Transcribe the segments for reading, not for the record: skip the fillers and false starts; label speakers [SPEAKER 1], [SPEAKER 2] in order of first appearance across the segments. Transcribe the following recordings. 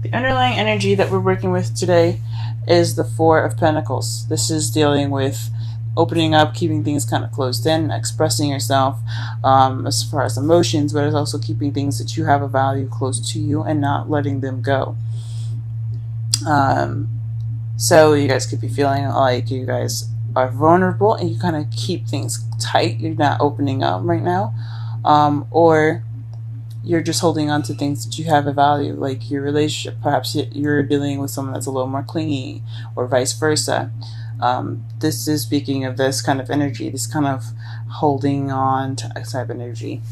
[SPEAKER 1] The underlying energy that we're working with today is the Four of Pentacles. This is dealing with opening up, keeping things kind of closed in, expressing yourself as far as emotions, but it's also keeping things that you have a value close to you and not letting them go. So you guys could be feeling like you guys are vulnerable and you kind of keep things tight. You're not opening up right now. Or you're just holding on to things that you have a value, like your relationship. Perhaps you're dealing with someone that's a little more clingy, or vice versa. This is speaking of this kind of energy, this kind of holding on to type energy.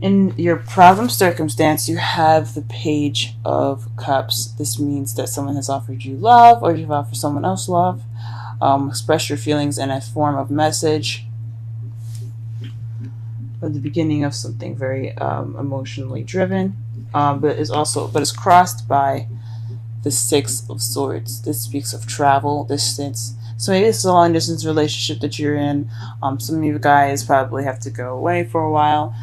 [SPEAKER 1] In your problem circumstance, you have the Page of Cups. This means that someone has offered you love, or you've offered someone else love. Express your feelings in a form of message. At the beginning of something very emotionally driven, but it's crossed by the Six of Swords. This speaks of travel, distance. So maybe this is a long distance relationship that you're in. Some of you guys probably have to go away for a while.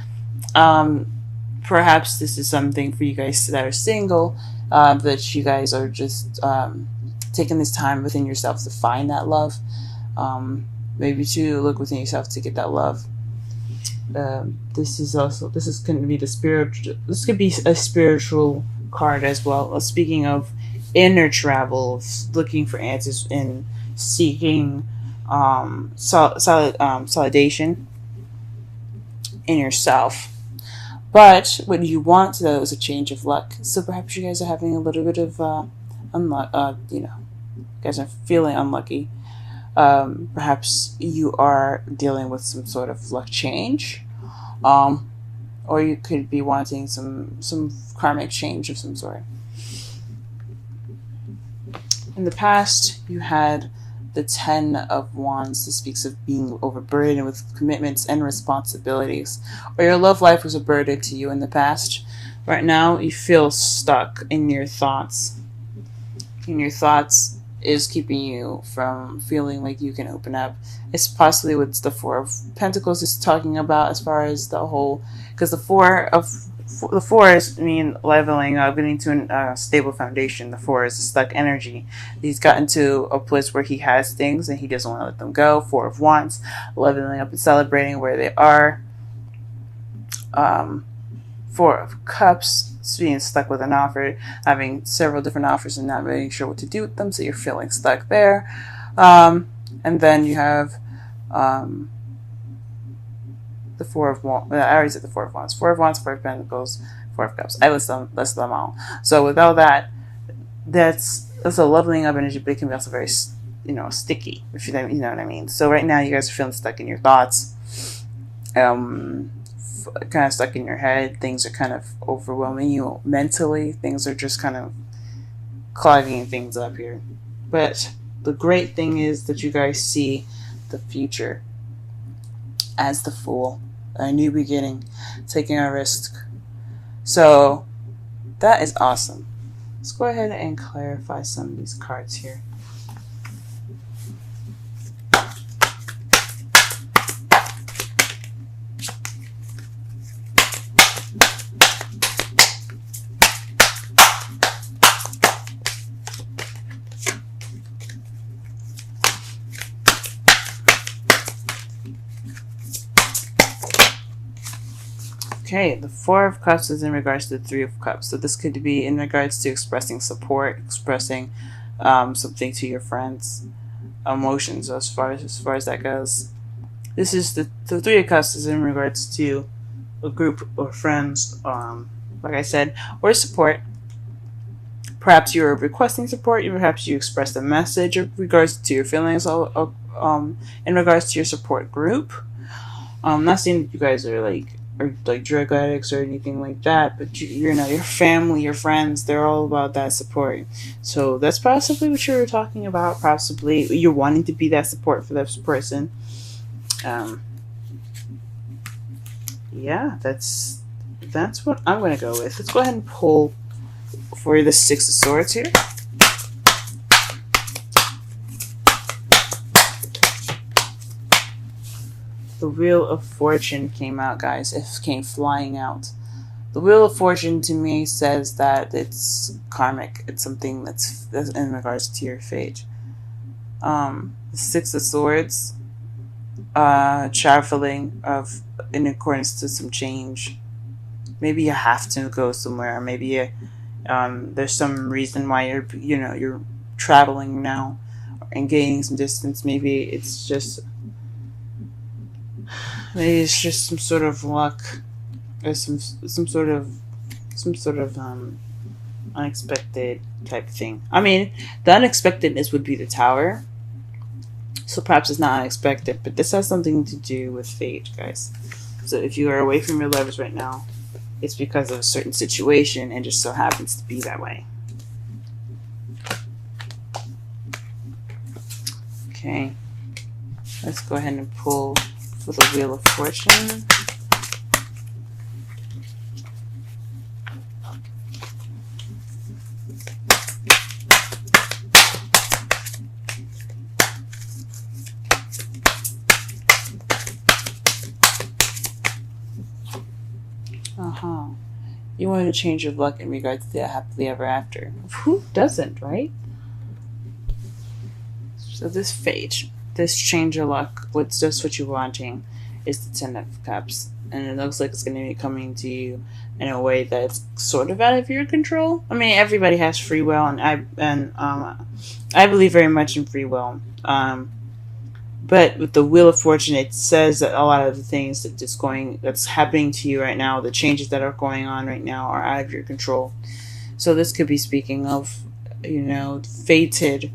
[SPEAKER 1] Perhaps this is something for you guys that are single, that you guys are just taking this time within yourself to find that love. Maybe to look within yourself to get that love. This is going to be the spiritual. This could be a spiritual card as well. Speaking of inner travel, looking for answers and seeking solidation in yourself. But what you want though is a change of luck. So perhaps you guys are having a little bit of you guys are feeling unlucky. Perhaps you are dealing with some sort of luck change, or you could be wanting some karmic change of some sort. In the past, you had the Ten of Wands. This speaks of being overburdened with commitments and responsibilities, or your love life was a burden to you in the past. Right now, you feel stuck in your thoughts. Is keeping you from feeling like you can open up. It's possibly what the Four of Pentacles is talking about, as far as the whole, because the four is mean leveling up, getting to a stable foundation. The Four is a stuck energy. He's gotten to a place where he has things and he doesn't want to let them go. Four of Wands, leveling up and celebrating where they are. Four of Cups, being stuck with an offer, having several different offers and not really sure what to do with them, so you're feeling stuck there. And then you have the Four of Wands. I already said the Four of Wands. Four of Wands, Four of Pentacles, Four of Cups. I list them all. So with all that, that's a leveling up energy, but it can be also very, sticky, if you know what I mean. So right now, you guys are feeling stuck in your thoughts. Kind of stuck in your head. Things are kind of overwhelming you mentally. Things are just kind of clogging things up here. But the great thing is that you guys see the future as the Fool, a new beginning, taking a risk. So that is awesome. Let's go ahead and clarify some of these cards here. Okay, the Four of Cups is in regards to the Three of Cups. So this could be in regards to expressing support, expressing something to your friends, emotions as far as that goes. This is the Three of Cups is in regards to a group or friends, like I said, or support. Perhaps you're requesting support. Perhaps you expressed a message in regards to your feelings. In regards to your support group. I'm not saying that you guys are like drug addicts or anything like that, but your family, your friends, they're all about that support. So that's possibly what you're talking about. Possibly you're wanting to be that support for this person. Yeah, that's what I'm going to go with. Let's go ahead and pull for the Six of Swords here. The Wheel of Fortune came out, guys. It came flying out. The Wheel of Fortune to me says that it's karmic. It's something that's in regards to your fate. The Six of Swords, traveling in accordance to some change. Maybe you have to go somewhere. Maybe there's some reason why you're traveling now and gaining some distance. Maybe it's just some sort of luck, or some sort of unexpected type of thing. I mean, the unexpectedness would be the Tower, so perhaps it's not unexpected, but this has something to do with fate, guys. So if you are away from your lovers right now, it's because of a certain situation and just so happens to be that way. Okay, let's go ahead and pull for the Wheel of Fortune. You want to change your luck in regards to happily ever after. Who doesn't, right? So this fate, this change of luck, what's just what you're wanting, is the Ten of Cups. And it looks like it's going to be coming to you in a way that's sort of out of your control. I mean, everybody has free will, and I believe very much in free will. But with the Wheel of Fortune, it says that a lot of the things that's happening to you right now, the changes that are going on right now, are out of your control. So this could be speaking of, fated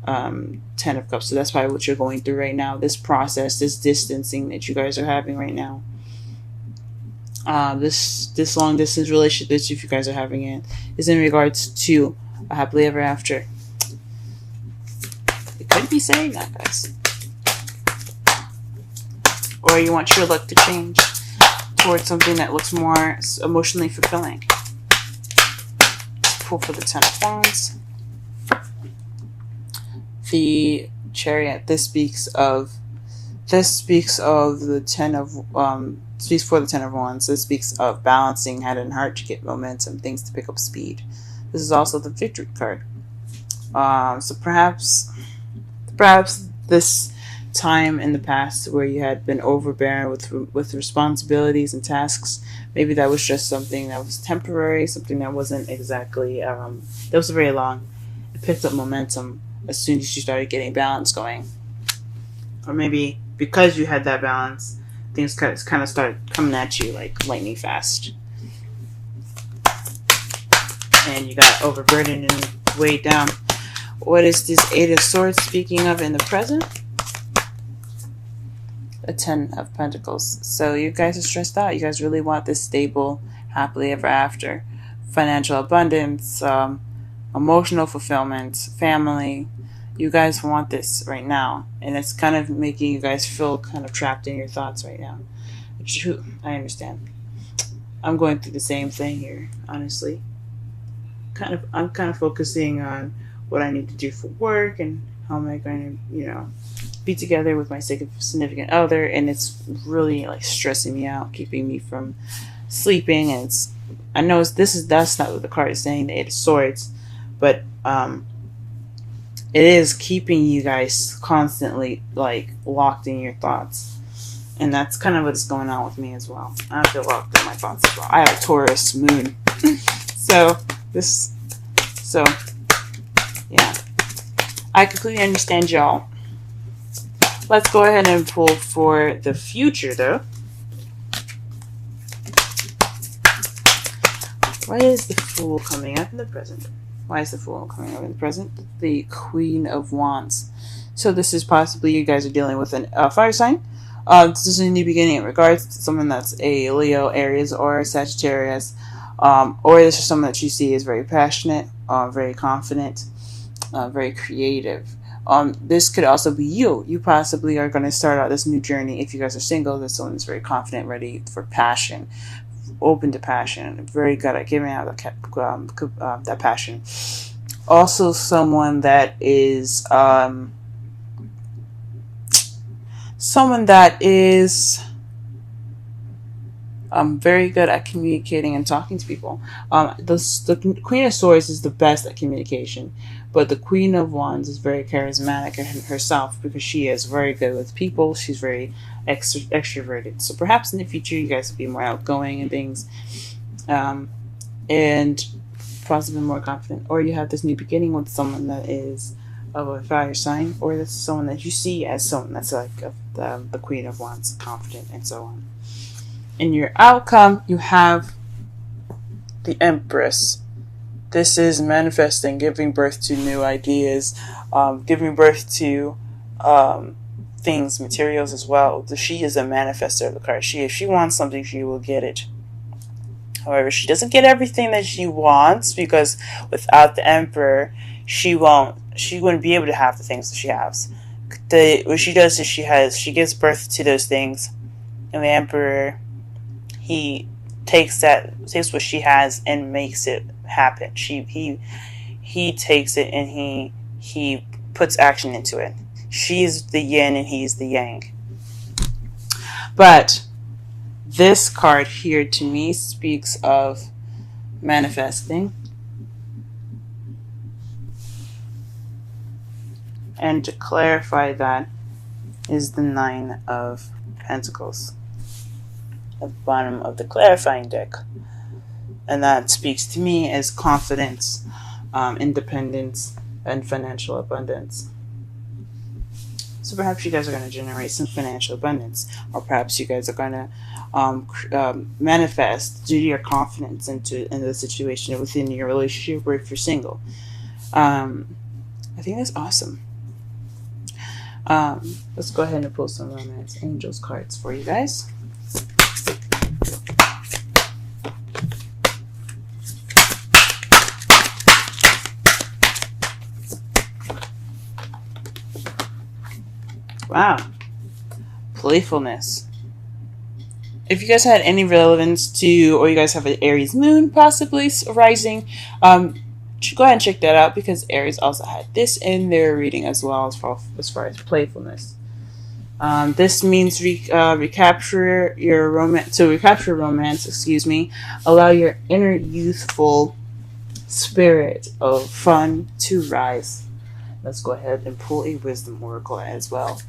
[SPEAKER 1] Ten of Cups. So that's probably what you're going through right now. This process, this distancing that you guys are having right now. This long distance relationship that you guys are having is in regards to a happily ever after. It could be saying that, guys. Or you want your luck to change towards something that looks more emotionally fulfilling. Let's pull for the Ten of Wands. The Chariot. This speaks of the speaks for the Ten of Wands. This speaks of balancing head and heart to get momentum, things to pick up speed. This is also the Victory card. So perhaps this time in the past where you had been overbearing with responsibilities and tasks, maybe that was just something that was temporary, something that wasn't exactly that was very long. It picked up momentum as soon as you started getting balance going, or maybe because you had that balance, things kind of started coming at you like lightning fast, and you got overburdened and weighed down. What is this Eight of Swords speaking of in the present? A Ten of Pentacles. So you guys are stressed out. You guys really want this stable, happily ever after, financial abundance, emotional fulfillment, family. You guys want this right now, and it's kind of making you guys feel kind of trapped in your thoughts right now. I understand. I'm going through the same thing here, honestly. I'm kind of focusing on what I need to do for work and how am I going to, be together with my significant other, and it's really like stressing me out, keeping me from sleeping. And I know that's not what the card is saying, the Eight of Swords, but it is keeping you guys constantly like locked in your thoughts, and that's kind of what's going on with me as well. I feel locked in my thoughts as well. I have a Taurus moon, so yeah, I completely understand y'all. Let's go ahead and pull for the future, though. Why is the Fool coming up in the present? Why is the Fool coming up in the present? The Queen of Wands. So this is possibly you guys are dealing with a fire sign. This is a new beginning in regards to someone that's a Leo, Aries, or Sagittarius. Or this is someone that you see is very passionate, very confident, very creative. This could also be you. You possibly are going to start out this new journey. If you guys are single, there's someone that's very confident, ready for passion, open to passion, very good at giving out that passion. Also, someone that is very good at communicating and talking to people. The Queen of Swords is the best at communication, but the Queen of Wands is very charismatic herself because she is very good with people. She's very extroverted. So perhaps in the future you guys will be more outgoing and things, and possibly more confident. Or you have this new beginning with someone that is of a fire sign, or that's someone that you see as someone that's like the Queen of Wands, confident and so on. In your outcome, you have the Empress. This is manifesting, giving birth to new ideas, giving birth to things, materials as well. She is a manifester of the card. If she wants something, she will get it. However, she doesn't get everything that she wants, because without the Emperor, she wouldn't be able to have the things that she has. What she does is she gives birth to those things, and the Emperor, he takes what she has and makes it happen. He takes it and he puts action into it. She's the yin and he's the yang. But this card here to me speaks of manifesting. And to clarify that is the Nine of Pentacles at the bottom of the clarifying deck. And that speaks to me as confidence, independence, and financial abundance. So perhaps you guys are going to generate some financial abundance, or perhaps you guys are going to manifest due to your confidence into the situation within your relationship, or if you're single. I think that's awesome. Let's go ahead and pull some Romance Angels cards for you guys. Wow. Playfulness. If you guys had any relevance to, or you guys have an Aries moon possibly rising, go ahead and check that out, because Aries also had this in their reading as well, as far as playfulness. This means recapture your romance. To recapture romance, allow your inner youthful spirit of fun to rise. Let's go ahead and pull a wisdom oracle as well.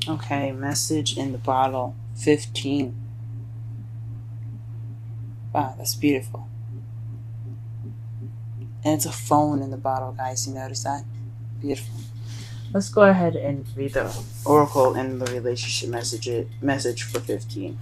[SPEAKER 1] Okay, message in the bottle, 15. Wow, that's beautiful. And it's a phone in the bottle, guys. You notice that? Beautiful. Let's go ahead and read the oracle and the relationship message for 15.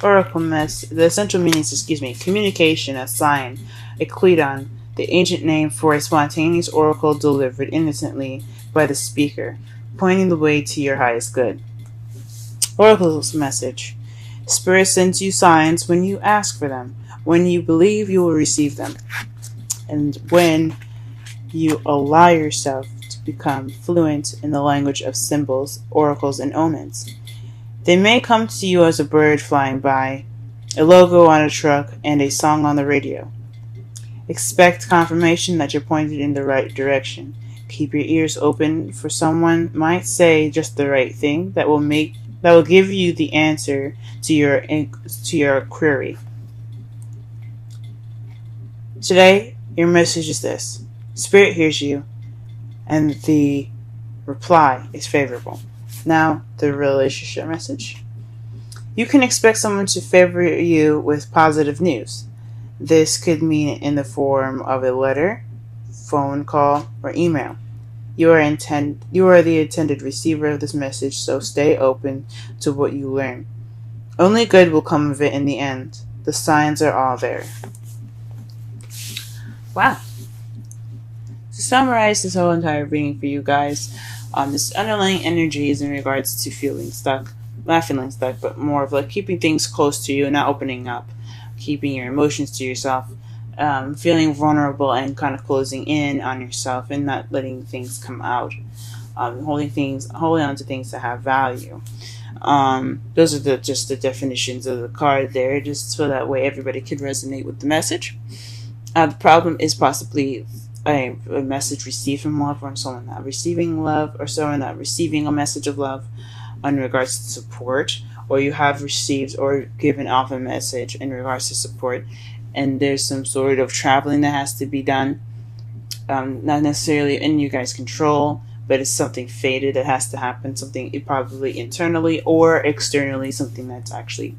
[SPEAKER 1] Oracle the essential meanings, communication, a sign, a Cledon, the ancient name for a spontaneous oracle delivered innocently by the speaker, pointing the way to your highest good. Oracle's message. Spirit sends you signs when you ask for them. When you believe, you will receive them. And when you allow yourself to become fluent in the language of symbols, oracles, and omens. They may come to you as a bird flying by, a logo on a truck, and a song on the radio. Expect confirmation that you're pointed in the right direction. Keep your ears open, for someone might say just the right thing that will give you the answer to your query. Today, your message is this: Spirit hears you, and the reply is favorable. Now, the relationship message. You can expect someone to favor you with positive news. This could mean in the form of a letter, phone call, or email. You are the intended receiver of this message, so stay open to what you learn. Only good will come of it in the end. The signs are all there. Wow. To summarize this whole entire reading for you guys, this underlying energy is in regards to feeling stuck. Not feeling stuck, but more of like keeping things close to you and not opening up. Keeping your emotions to yourself. feeling vulnerable and kind of closing in on yourself and not letting things come out, holding on to things that have value. Those are just the definitions of the card there, just so that way everybody could resonate with the message. The problem is possibly a message received from love, or someone not receiving love, or someone not receiving a message of love in regards to support, or you have received or given off a message in regards to support, and there's some sort of traveling that has to be done, not necessarily in you guys' control, but it's something fated that has to happen, something probably internally or externally, something that's actually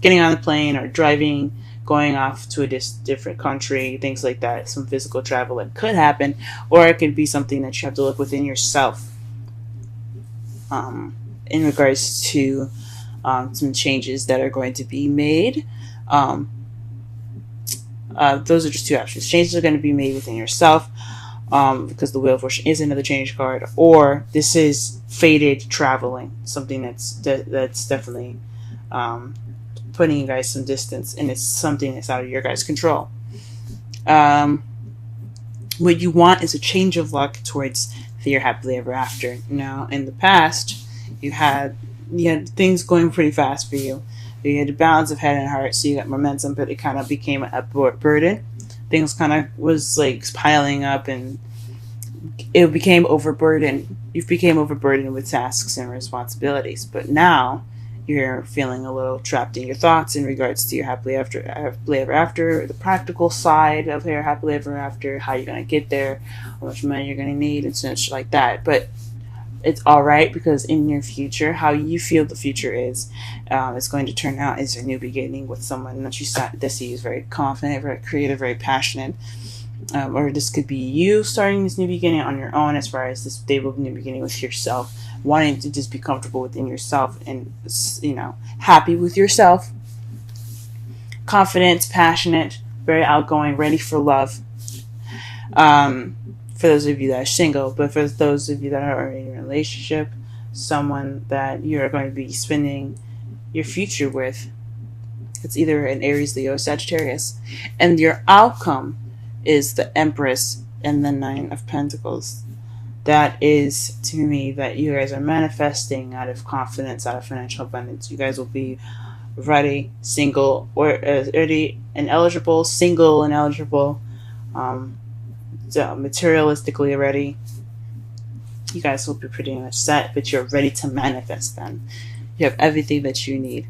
[SPEAKER 1] getting on the plane or driving, going off to a different country, things like that. Some physical travel that could happen, or it could be something that you have to look within yourself, in regards to some changes that are going to be made. Those are just two options. Changes are going to be made within yourself, because the Wheel of Fortune is another change card, or this is fated traveling, something that's definitely putting you guys some distance, and it's something that's out of your guys' control. What you want is a change of luck towards your happily ever after. Now, in the past, you had things going pretty fast for you. You had a balance of head and heart, so you got momentum, but it kind of became a burden. Things kind of was like piling up, and it became overburdened. You became overburdened with tasks and responsibilities. But now you're feeling a little trapped in your thoughts in regards to your happily ever after, the practical side of your happily ever after, how you're gonna get there, how much money you're gonna need, and such like that. But it's all right, because in your future, how you feel the future is going to turn out as a new beginning with someone that see is very confident, very creative, very passionate. Or this could be you starting this new beginning on your own, as far as this stable new beginning with yourself, wanting to just be comfortable within yourself and, happy with yourself, confident, passionate, very outgoing, ready for love. For those of you that are single, but for those of you that are in a relationship, someone that you're going to be spending your future with, it's either an Aries, Leo, Sagittarius, and your outcome is the Empress and the Nine of Pentacles. That is, to me, that you guys are manifesting out of confidence, out of financial abundance. You guys will be ready, single, or ready and eligible, single and eligible, materialistically ready. You guys will be pretty much set, but you're ready to manifest them. You have everything that you need.